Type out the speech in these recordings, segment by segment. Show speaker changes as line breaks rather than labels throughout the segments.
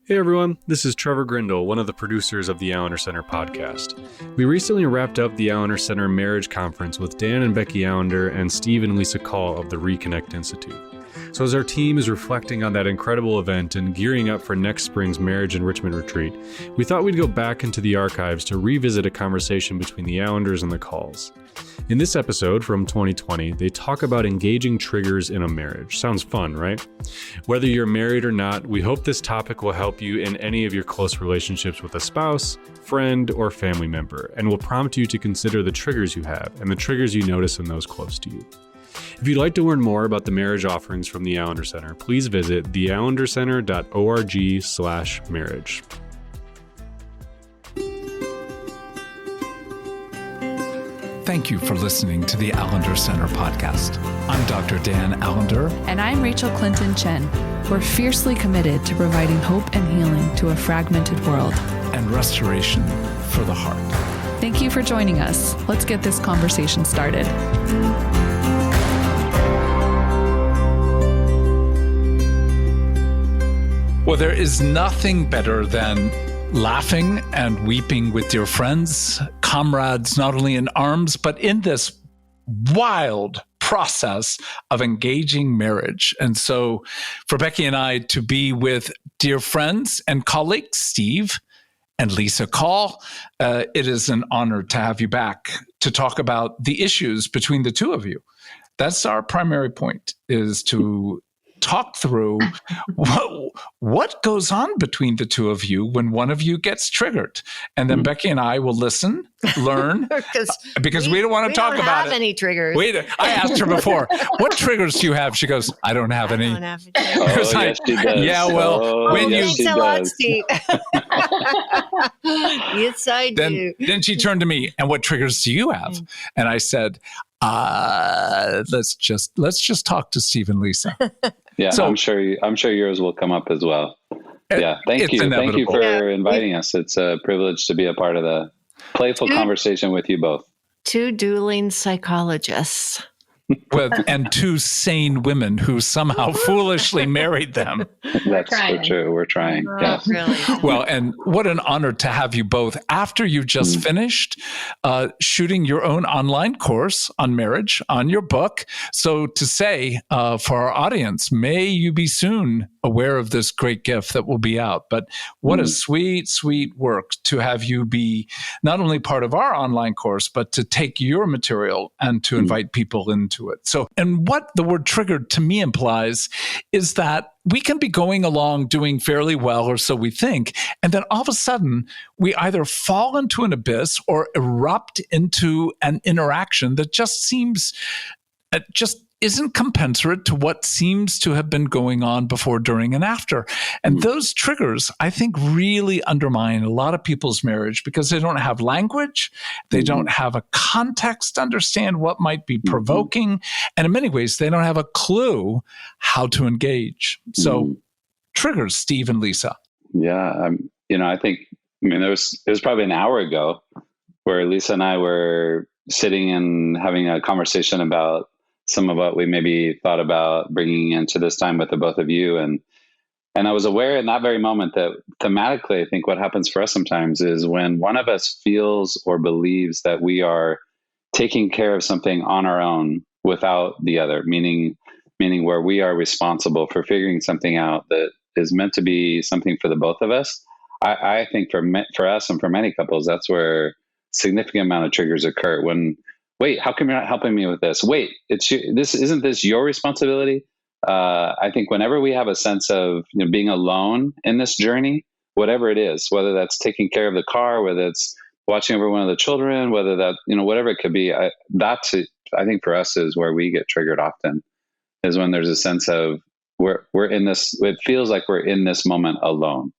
Hey everyone, this is Trevor Grindle, one of the producers of the Allender Center podcast. We recently wrapped up the Allender Center Marriage Conference with Dan and Becky Allender and Steve and Lisa Call of the Reconnect Institute. So as our team is reflecting on that incredible event and gearing up for next spring's Marriage Enrichment Retreat, we thought we'd go back into the archives to revisit a conversation between the Allenders and the Calls. In this episode from 2020, they talk about engaging triggers in a marriage. Sounds fun, right? Whether you're married or not, we hope this topic will help you in any of your close relationships with a spouse, friend, or family member, and will prompt you to consider the triggers you have and the triggers you notice in those close to you. If you'd like to learn more about the marriage offerings from the Allender Center, please visit theallendercenter.org/marriage.
Thank you for listening to the Allender Center podcast. I'm Dr. Dan Allender.
And I'm Rachel Clinton Chen. We're fiercely committed to providing hope and healing to a fragmented world.
And restoration for the heart.
Thank you for joining us. Let's get this conversation started.
Well, there is nothing better than laughing and weeping with your friends, comrades, not only in arms, but in this wild process of engaging marriage. And so for Becky and I to be with dear friends and colleagues, Steve and Lisa Call, it is an honor to have you back to talk about the issues between the two of you. That's our primary point, is to talk through what goes on between the two of you when one of you gets triggered. And then Becky and I will listen, learn, because we don't want to talk about it.
We don't have any triggers.
I asked her before, what triggers do you have? She goes, I don't have any.
I don't have any.
Yes, she does. Yeah, well, when
yes,
you...
so honesty. Yes, I do.
Then she turned to me, and what triggers do you have? And I said, let's just talk to Steve and Lisa.
Yeah, so, I'm sure yours will come up as well. Yeah, thank you.
Inevitable.
Thank you for inviting us. It's a privilege to be a part of the playful conversation with you both.
Two dueling psychologists.
And two sane women who somehow foolishly married them.
That's so true. We're trying. Yes.
Really.
Well, and what an honor to have you both after you just finished shooting your own online course on marriage, on your book. So to say for our audience, may you be soon aware of this great gift that will be out. But what a sweet, sweet work to have you be not only part of our online course, but to take your material and to invite people into it. So, and what the word triggered to me implies is that we can be going along doing fairly well, or so we think, and then all of a sudden we either fall into an abyss or erupt into an interaction that just seems isn't commensurate to what seems to have been going on before, during, and after. And those triggers, I think, really undermine a lot of people's marriage because they don't have language. They don't have a context to understand what might be provoking. And in many ways, they don't have a clue how to engage. So triggers, Steve and Lisa.
Yeah. it was probably an hour ago where Lisa and I were sitting and having a conversation about some of what we maybe thought about bringing into this time with the both of you. And I was aware in that very moment that thematically, I think what happens for us sometimes is when one of us feels or believes that we are taking care of something on our own without the other, meaning where we are responsible for figuring something out that is meant to be something for the both of us. I think for us and for many couples, that's where significant amount of triggers occur when, wait, how come you're not helping me with this? Wait, isn't this your responsibility? I think whenever we have a sense of being alone in this journey, whatever it is, whether that's taking care of the car, whether it's watching over one of the children, whether that, whatever it could be, I think for us is where we get triggered often, is when there's a sense of we're in this, it feels like we're in this moment alone,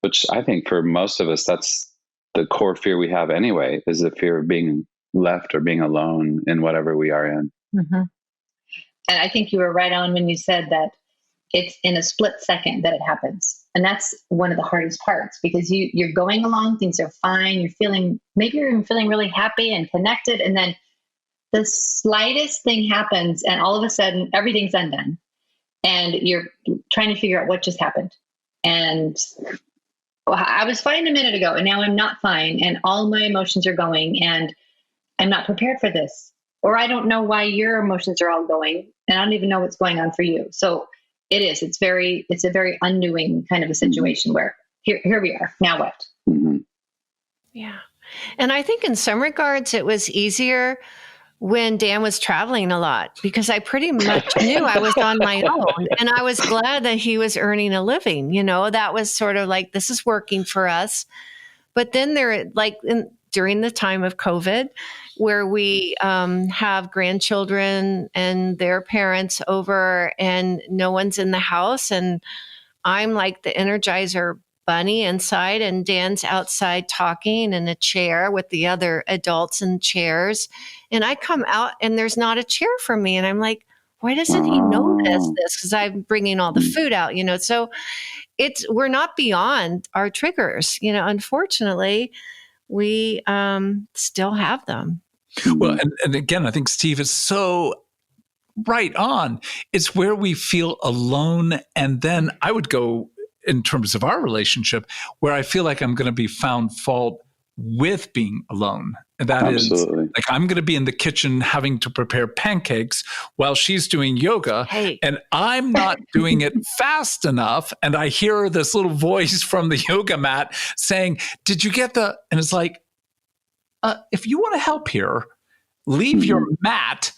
which I think for most of us, that's the core fear we have anyway, is the fear of being left or being alone in whatever we are in.
Mm-hmm. And I think you were right on when you said that it's in a split second that it happens. And that's one of the hardest parts because you're going along, things are fine. Maybe you're even feeling really happy and connected. And then the slightest thing happens and all of a sudden everything's undone and you're trying to figure out what just happened. And I was fine a minute ago, and now I'm not fine, and all my emotions are going, and I'm not prepared for this. Or I don't know why your emotions are all going, and I don't even know what's going on for you. So it's a very undoing kind of a situation where here we are. Now what?
Mm-hmm.
Yeah. And I think in some regards it was easier when Dan was traveling a lot, because I pretty much knew I was on my own, and I was glad that he was earning a living. That was sort of like, this is working for us. But then during the time of COVID, where we have grandchildren and their parents over and no one's in the house, and I'm like the Energizer bunny inside, and Dan's outside talking in a chair with the other adults in chairs. And I come out and there's not a chair for me. And I'm like, why doesn't he notice this? Because I'm bringing all the food out, So we're not beyond our triggers. Unfortunately, we still have them.
Well, and again, I think Steve is so right on. It's where we feel alone. And then I would go in terms of our relationship, where I feel like I'm going to be found fault with being alone. And that
Absolutely.
is like, I'm going to be in the kitchen having to prepare pancakes while she's doing yoga.
Hey.
And I'm not doing it fast enough. And I hear this little voice from the yoga mat saying, did you get and it's like, if you want to help here, leave your mat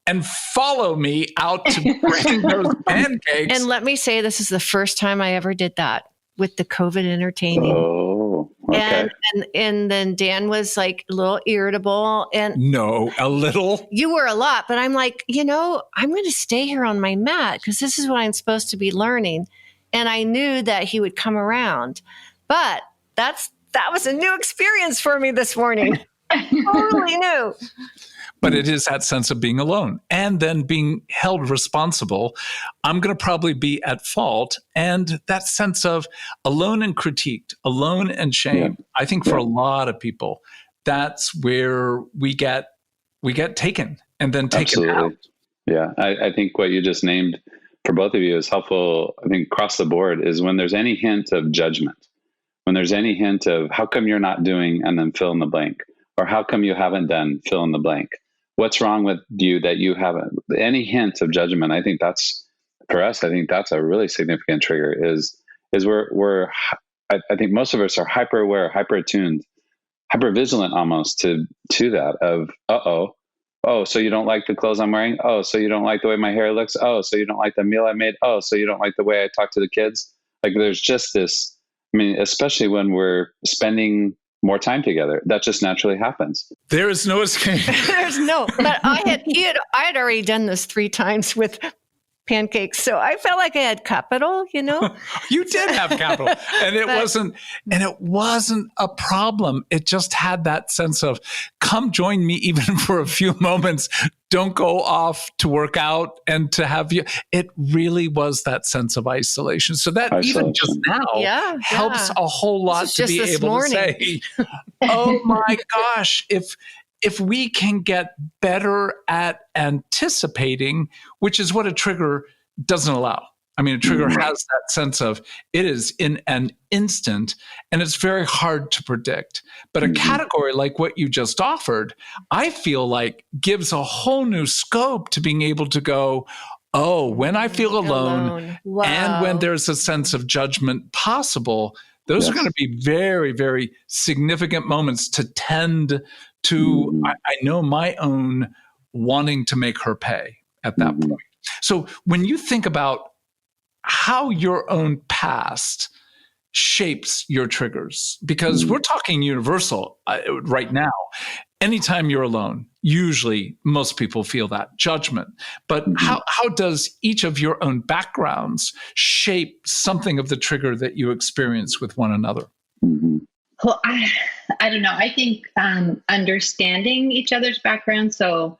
and follow me out to bring those pancakes.
And let me say, this is the first time I ever did that with the COVID entertaining.
Oh, okay.
And then Dan was like a little irritable. And
no, a little.
You were a lot, but I'm like, I'm going to stay here on my mat because this is what I'm supposed to be learning. And I knew that he would come around, but that was a new experience for me this morning. Totally new.
But it is that sense of being alone and then being held responsible. I'm going to probably be at fault. And that sense of alone and critiqued, alone and shame. Yeah. I think for a lot of people, that's where we get taken and then taken out.
Yeah. I think what you just named for both of you is helpful. I think across the board is when there's any hint of judgment, when there's any hint of how come you're not doing and then fill in the blank, or how come you haven't done fill in the blank. What's wrong with you that you haven't? Any hint of judgment, I think that's, for us, I think that's a really significant trigger is I think most of us are hyper aware, hyper attuned, hyper vigilant almost to that of, oh, so you don't like the clothes I'm wearing? Oh, so you don't like the way my hair looks? Oh, so you don't like the meal I made? Oh, so you don't like the way I talk to the kids? Like there's just this, especially when we're spending more time together, that just naturally happens.
There is no escape.
But I had already done this 3 times with pancakes, so I felt like I had capital.
You did have capital, and it wasn't a problem. It just had that sense of, come join me even for a few moments. Don't go off to work out and to have you. It really was that sense of isolation. So that even just now helps a whole lot to be able to say, oh my gosh, if we can get better at anticipating, which is what a trigger doesn't allow. A trigger has that sense of it is in an instant and it's very hard to predict. But a category like what you just offered, I feel like gives a whole new scope to being able to go, oh, when I feel alone.
Wow.
And when there's a sense of judgment possible, those are going to be very, very significant moments to tend to, I know, my own wanting to make her pay at that point. So when you think about how your own past shapes your triggers, because we're talking universal right now. Anytime you're alone, usually most people feel that judgment. But how does each of your own backgrounds shape something of the trigger that you experience with one another?
Well, I don't know. I think understanding each other's background. So,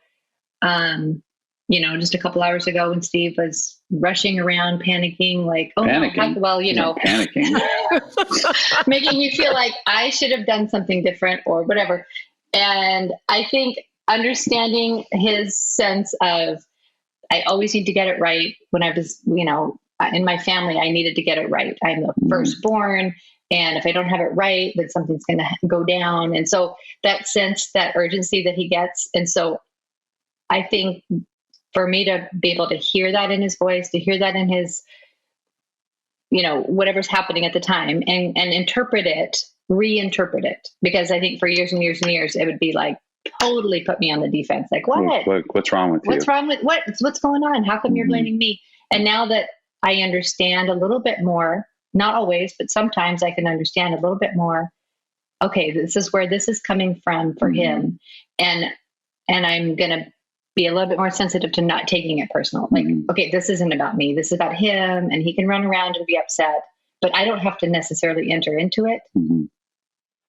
just a couple hours ago when Steve was rushing around, panicking, like,
panicking,
making you feel like I should have done something different or whatever. And I think understanding his sense of, I always need to get it right when I was, in my family, I needed to get it right. I'm the firstborn. And if I don't have it right, then something's going to go down. And so that sense, that urgency that he gets. And so I think for me to be able to hear that in his voice, to hear that in his, whatever's happening at the time, and interpret it, reinterpret it. Because I think for years and years and years, it would be like totally put me on the defense. Like,
what's wrong with you?
What's wrong with what's going on? How come you're blaming me? And now that I understand a little bit more, not always, but sometimes I can understand a little bit more. Okay, this is where this is coming from for him. And I'm going to be a little bit more sensitive to not taking it personal. Like, okay, this isn't about me. This is about him, and he can run around and be upset, but I don't have to necessarily enter into it.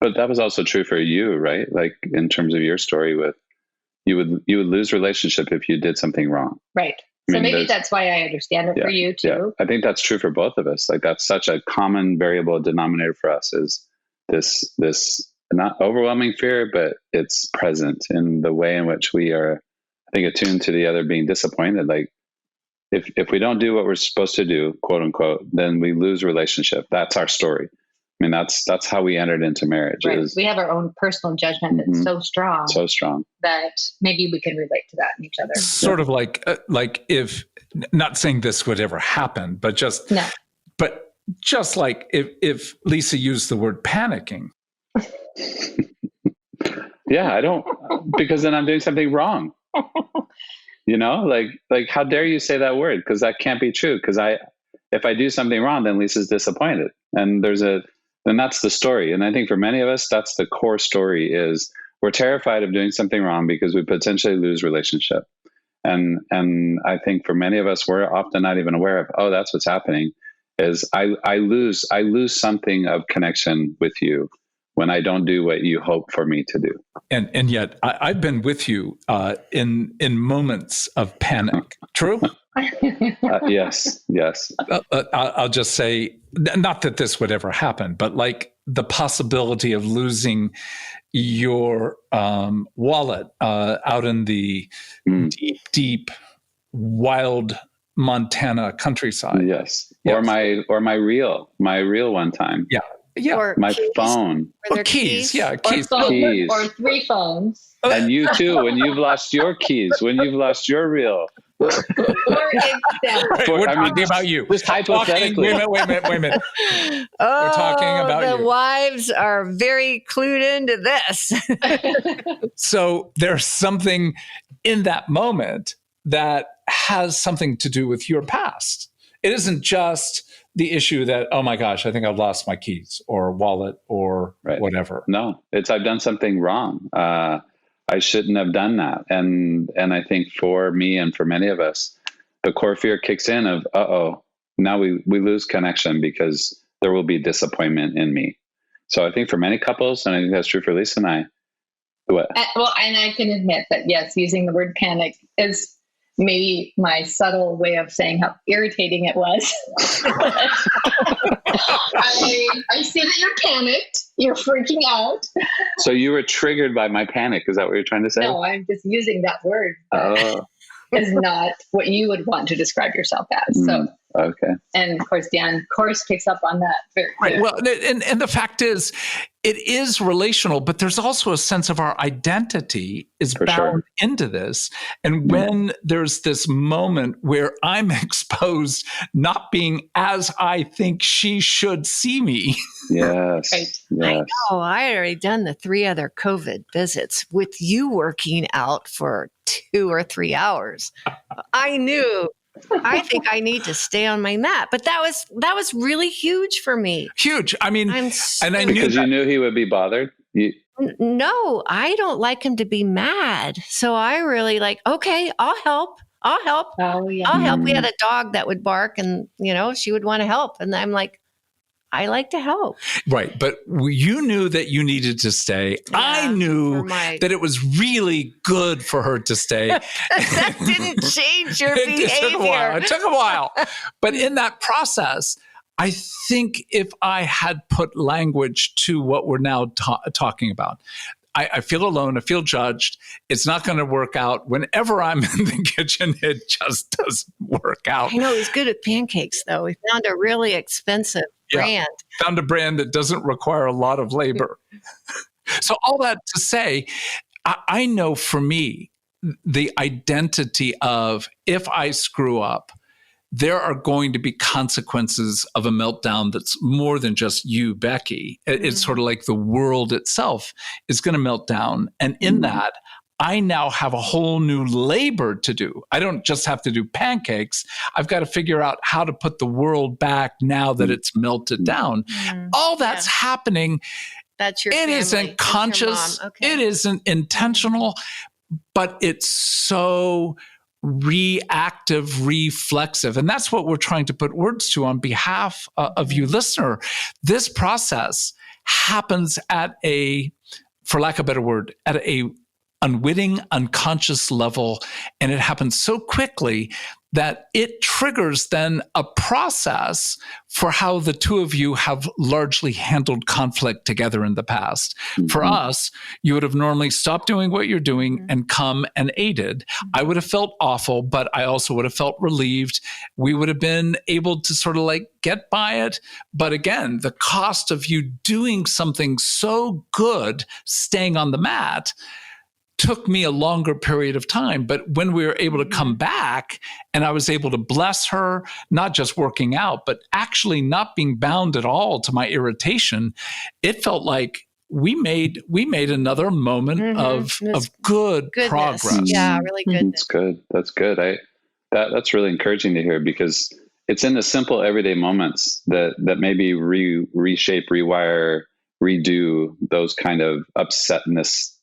But that was also true for you, right? Like in terms of your story with, you would lose relationship if you did something wrong.
Right. So maybe that's why I understand it for you too.
Yeah. I think that's true for both of us. Like that's such a common variable denominator for us, is this not overwhelming fear, but it's present in the way in which we are, I think, attuned to the other being disappointed. Like if we don't do what we're supposed to do, quote unquote, then we lose relationship. That's our story. I mean, that's how we entered into marriage.
Right. We have our own personal judgment that's so strong that maybe we can relate to that in each other.
Sort of like if, not saying this would ever happen, but just like if Lisa used the word panicking.
Yeah, I don't, because then I'm doing something wrong. Like how dare you say that word? Because that can't be true. Because if I do something wrong, then Lisa's disappointed, and then that's the story. And I think for many of us, that's the core story, is we're terrified of doing something wrong because we potentially lose relationship. And I think for many of us, we're often not even aware of, that's what's happening, is I lose something of connection with you when I don't do what you hope for me to do. And
yet I've been with you in moments of panic. True?
Yes.
I'll just say, not that this would ever happen, but like the possibility of losing your wallet out in the deep, wild Montana countryside.
Yes. Or my reel one time.
Yeah.
Or
my
keys.
phone.
Or keys. Yeah, keys.
Or 3 phones.
And you too, when you've lost your keys, when you've lost your reel.
We're
talking about you.
Just hypothetically.
Wait a minute. We're talking about
the
you.
wives are very clued into this.
So there's something in that moment that has something to do with your past. It isn't just the issue that, oh my gosh, I think I've lost my keys or wallet or whatever.
No, it's I've done something wrong. I shouldn't have done that. And I think for me and for many of us, the core fear kicks in of, now we lose connection because there will be disappointment in me. So I think for many couples, and I think that's true for Lisa and I, what?
Well, and I can admit that, yes, using the word panic is maybe my subtle way of saying how irritating it was. I see that you're panicked. You're freaking out.
So you were triggered by my panic. Is that what you're trying to say?
No, I'm just using that word. Is not what you would want to describe yourself as. So,
okay.
And of course, Dan, picks up on that very
right. Well, and the fact is, it is relational, but there's also a sense of our identity is bound into this. And when there's this moment where I'm exposed not being as I think she should see me.
Yes.
Right.
Yes.
I know. I had already done the 3 other COVID visits with you working out for 2 or 3 hours. I knew. I think I need to stay on my mat, but that was really huge for me.
Huge. I mean, and I knew
because you knew he would be bothered.
No, I don't like him to be mad. So I really okay, I'll help.
Oh, yeah.
I'll help. We had a dog that would bark, and she would want to help, and I'm like, I like to help.
Right. But you knew that you needed to stay. Yeah, I knew that it was really good for her to stay.
That didn't change your behavior.
It took a while. But in that process, I think if I had put language to what we're now talking about, I feel alone. I feel judged. It's not going to work out. Whenever I'm in the kitchen, it just doesn't work out.
I know he's good at pancakes, though. We found a really expensive brand.
Found a brand that doesn't require a lot of labor. So all that to say, I know for me, the identity of if I screw up, there are going to be consequences of a meltdown that's more than just you, Becky. It's sort of like the world itself is going to melt down. And in that, I now have a whole new labor to do. I don't just have to do pancakes. I've got to figure out how to put the world back now that it's melted down. All that's happening.
That's your
It
family.
isn't conscious. Okay. It isn't intentional, but it's so reactive, reflexive. And that's what we're trying to put words to on behalf of you, listener. This process happens at a, for lack of a better word, at a unwitting, unconscious level. And it happens so quickly that it triggers then a process for how the two of you have largely handled conflict together in the past. For us, you would have normally stopped doing what you're doing and come and aided. I would have felt awful, but I also would have felt relieved. We would have been able to sort of like get by it. But again, the cost of you doing something so good, staying on the mat, took me a longer period of time. But when we were able to come back and I was able to bless her, not just working out, but actually not being bound at all to my irritation, it felt like we made another moment of good progress.
Yeah, really good.
That's good. That's good. That's really encouraging to hear, because it's in the simple everyday moments that maybe reshape, rewire, redo those kind of upsetness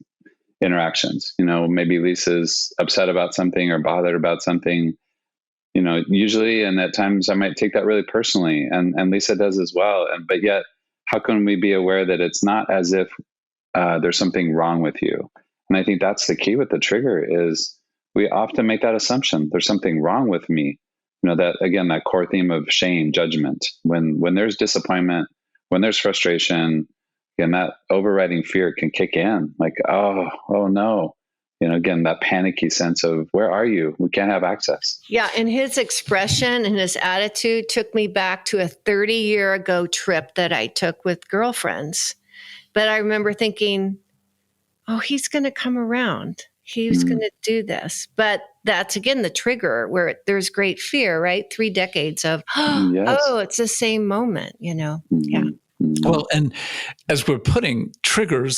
interactions. Maybe Lisa's upset about something or bothered about something, usually, and at times I might take that really personally, and Lisa does as well. But yet, how can we be aware that it's not as if there's something wrong with you? And I think that's the key with the trigger is we often make that assumption. There's something wrong with me. That again, that core theme of shame, judgment, when there's disappointment, when there's frustration, and that overriding fear can kick in, like, oh no, again, that panicky sense of where are you? We can't have access.
Yeah. And his expression and his attitude took me back to a 30-year ago trip that I took with girlfriends. But I remember thinking, oh, he's going to come around. He's going to do this. But that's, again, the trigger where there's great fear, right? 3 decades of, oh, it's the same moment, Yeah.
Well, and as we're putting trigger.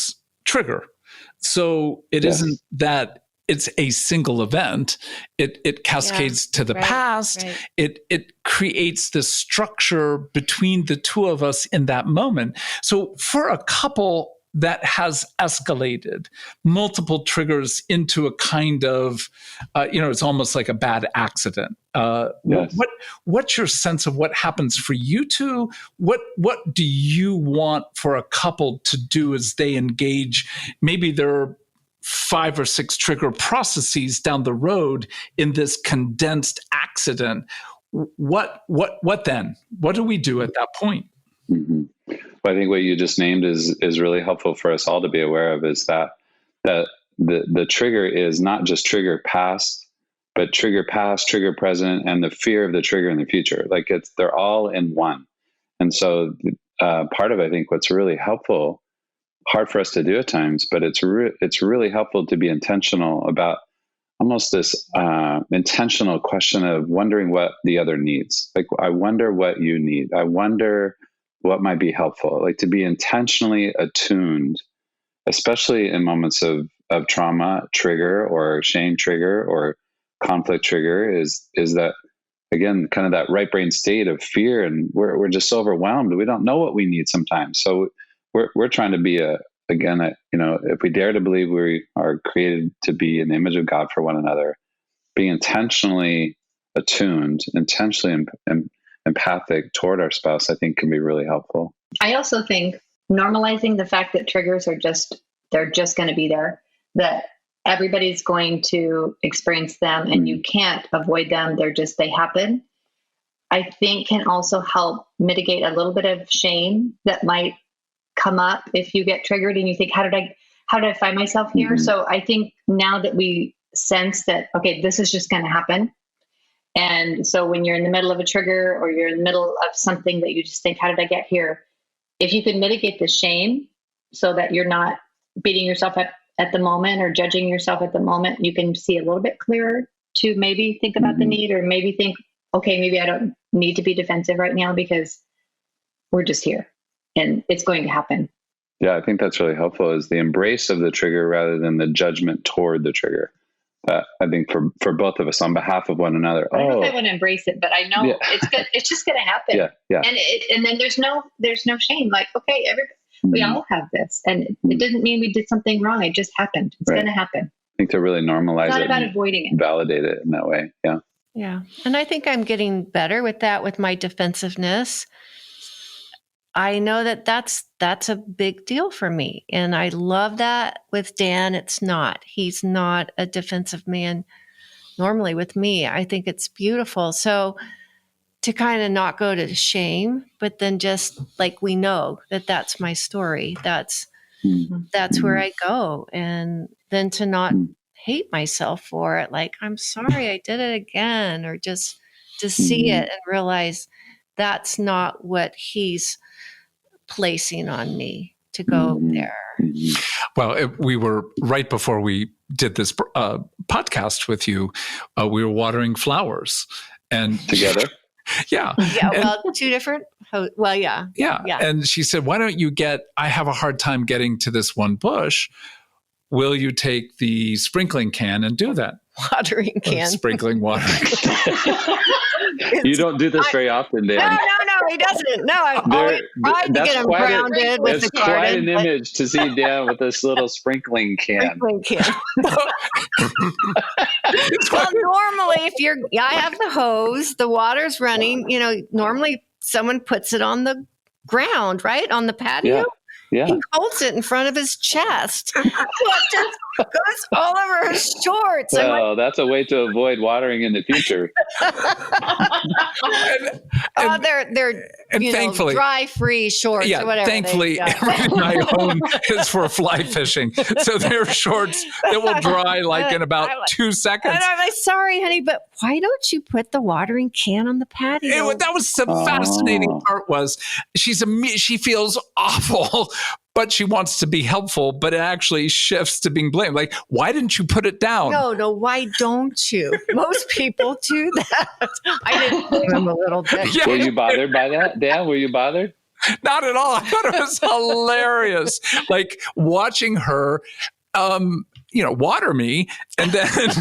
So it isn't that it's a single event. It cascades to the past. Right. It creates this structure between the two of us in that moment. So for a couple that has escalated multiple triggers into a kind of, it's almost like a bad accident. What's your sense of what happens for you two? What do you want for a couple to do as they engage? Maybe there are 5 or 6 trigger processes down the road in this condensed accident. What then? What do we do at that point?
Mm-hmm. Well, I think what you just named is really helpful for us all to be aware of, is that the trigger is not just trigger past, but trigger past, trigger present, and the fear of the trigger in the future. Like they're all in one. And so part of, I think, what's really helpful, hard for us to do at times, but it's really helpful to be intentional about almost this intentional question of wondering what the other needs. Like, I wonder what you need. I wonder what might be helpful. Like, to be intentionally attuned, especially in moments of trauma trigger or shame trigger or conflict trigger, is that, again, kind of that right brain state of fear, and we're just so overwhelmed. We don't know what we need sometimes. So we're trying to be if we dare to believe we are created to be in the image of God for one another, being intentionally attuned, intentionally empathic toward our spouse, I think can be really helpful.
I also think normalizing the fact that triggers they're just going to be there, that everybody's going to experience them and you can't avoid them. They happen. I think can also help mitigate a little bit of shame that might come up if you get triggered and you think, how did how did I find myself here?
Mm-hmm.
So I think now that we sense that, okay, this is just going to happen. And so when you're in the middle of a trigger or you're in the middle of something that you just think, how did I get here? If you can mitigate the shame so that you're not beating yourself up at the moment or judging yourself at the moment, you can see a little bit clearer to maybe think about the need, or maybe think, okay, maybe I don't need to be defensive right now because we're just here and it's going to happen.
Yeah, I think that's really helpful, is the embrace of the trigger rather than the judgment toward the trigger. I think for both of us, on behalf of one another.
I don't know if I want to embrace it, but I know it's good. It's just going to happen.
Yeah.
And then there's no shame. Like, okay, we all have this, and it didn't mean we did something wrong. It just happened. It's going to happen.
I think to really normalize
it's not
it,
about avoiding it,
validate it in that way. Yeah.
Yeah. And I think I'm getting better with that, with my defensiveness. I know that that's a big deal for me. And I love that with Dan. It's not. He's not a defensive man normally with me. I think it's beautiful. So to kind of not go to shame, but then just like, we know that that's my story. That's where I go. And then to not hate myself for it. Like, I'm sorry I did it again, or just to see it and realize that's not what he's placing on me to go there.
Well, we were right before we did this podcast with you. We were watering flowers and
together.
Yeah.
Yeah. Well, two different. Well, yeah.
Yeah. And she said, why don't you I have a hard time getting to this one bush. Will you take the sprinkling can and do that?
Watering can.
Sprinkling water.
You don't do this very often, Dan.
No, he doesn't. No, I've always tried to get him grounded with the garden.
It's quite an image to see Dan with this little sprinkling can.
Well, normally, I have the hose, the water's running, normally someone puts it on the ground, right? On the patio.
Yeah.
He holds it in front of his chest. It just goes all over his shorts.
Well, that's a way to avoid watering in the future.
They're
thankfully,
dry-free shorts or whatever.
Thankfully, everything I own is for fly fishing. So they're shorts that will dry like in about 2 seconds.
And I'm like, sorry, honey, but why don't you put the watering can on the patio?
That was the fascinating part. Was she feels awful, but she wants to be helpful, but it actually shifts to being blamed. Like, why didn't you put it down?
No, why don't you? Most people do that. I didn't blame him a little bit.
Yeah. Were you bothered by that, Dan? Were you bothered?
Not at all. I thought it was hilarious. Like watching her, water me and then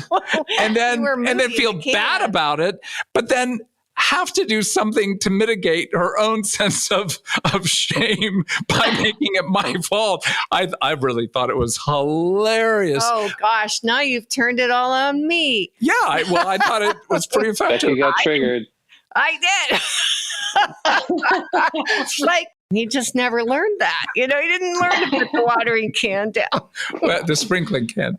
feel bad about it, but then have to do something to mitigate her own sense of shame by making it my fault. I really thought it was hilarious.
Oh gosh, now you've turned it all on me.
Yeah, I thought it was pretty effective.
Becky got triggered.
I did. Like, he just never learned that. He didn't learn to put the watering can down.
Well, the sprinkling can.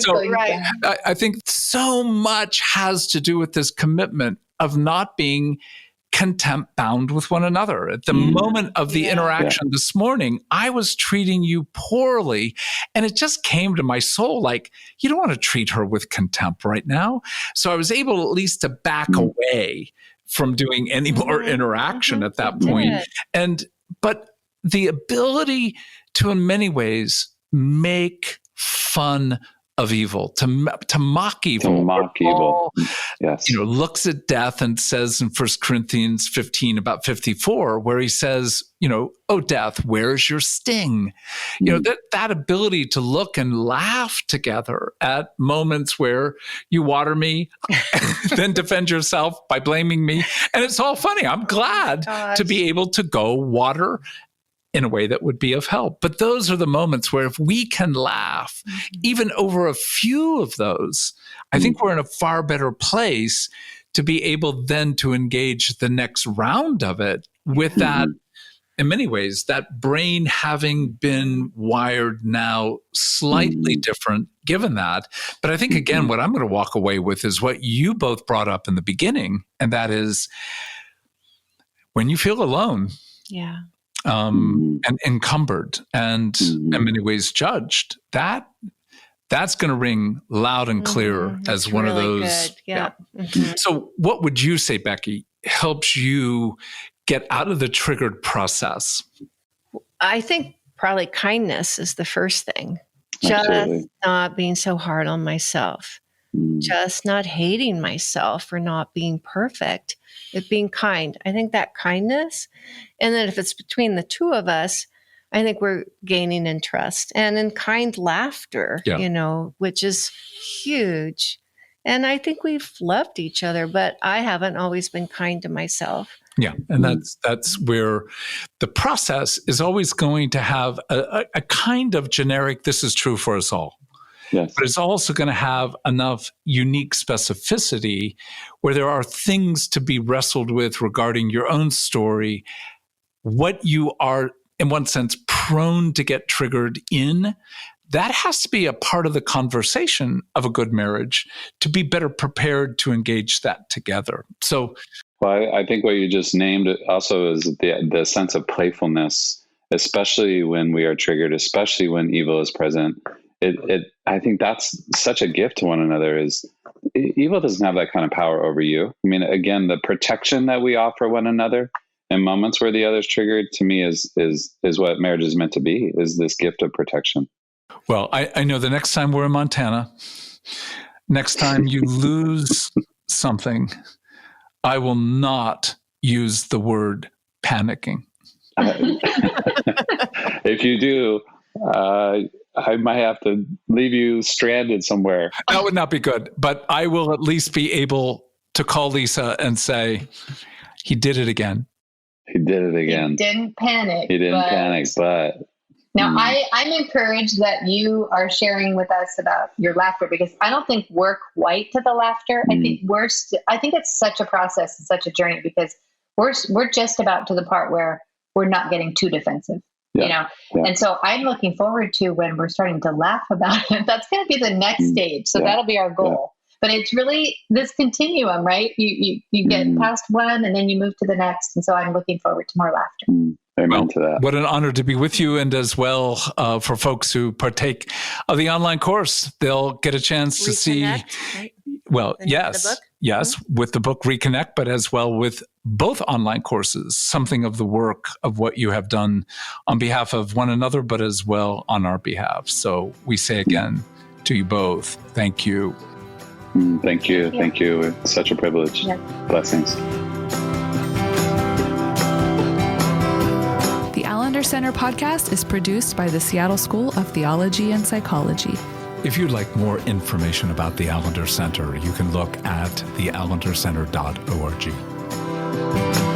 So, right. I think so much has to do with this commitment of not being contempt bound with one another. At the moment of the interaction this morning, I was treating you poorly, and it just came to my soul like, you don't want to treat her with contempt right now. So I was able at least to back away from doing any more interaction at that point. But the ability to, in many ways, make fun of evil, to mock evil.
To mock evil. Yes.
Looks at death and says in 1 Corinthians 15 about 54, where he says, oh, death, where's your sting? That ability to look and laugh together at moments where you water me, then defend yourself by blaming me. And it's all funny. I'm glad to be able to go water in a way that would be of help. But those are the moments where if we can laugh, even over a few of those, I think we're in a far better place to be able then to engage the next round of it with that, in many ways, that brain having been wired now slightly different given that. But I think, again, what I'm going to walk away with is what you both brought up in the beginning, and that is when you feel alone.
Yeah.
and encumbered and in many ways judged, that's going to ring loud and clear as
it's
one
really
of those.
Good. Yeah.
So what would you say, Becky, helps you get out of the triggered process?
I think probably kindness is the first thing.
Absolutely.
Just not being so hard on myself. Just not hating myself for not being perfect. It being kind. I think that kindness. And then if it's between the two of us, I think we're gaining in trust and in kind laughter, which is huge. And I think we've loved each other, but I haven't always been kind to myself.
Yeah. And that's where the process is always going to have a kind of generic, this is true for us all.
Yes.
But it's also going to have enough unique specificity where there are things to be wrestled with regarding your own story, what you are, in one sense, prone to get triggered in. That has to be a part of the conversation of a good marriage to be better prepared to engage that together. So,
well, I think what you just named also is the sense of playfulness, especially when we are triggered, especially when evil is present. I think that's such a gift to one another. Is evil doesn't have that kind of power over you. I mean, again, the protection that we offer one another in moments where the other's triggered, to me, is what marriage is meant to be. Is this gift of protection.
Well, I know the next time we're in Montana, next time you lose something, I will not use the word panicking.
If you do, I might have to leave you stranded somewhere.
That would not be good, but I will at least be able to call Lisa and say, he did it again.
He did it again.
He didn't panic.
But...
Now, I'm encouraged that you are sharing with us about your laughter, because I don't think we're quite to the laughter. I think I think it's such a process and such a journey, because we're just about to the part where we're not getting too defensive,
Yeah.
And so I'm looking forward to when we're starting to laugh about it. That's going to be the next stage. So that'll be our goal. But it's really this continuum, right? You get past one and then you move to the next. And so I'm looking forward to more laughter.
Amen to that.
What an honor to be with you. And as well, for folks who partake of the online course, they'll get a chance to see,
right?
well, yes, with the book Reconnect, but as well with both online courses, something of the work of what you have done on behalf of one another, but as well on our behalf. So we say again to you both, thank you.
Thank you. Thank you. It's such a privilege. Yeah. Blessings.
The Allender Center podcast is produced by the Seattle School of Theology and Psychology.
If you'd like more information about the Allender Center, you can look at theallendercenter.org.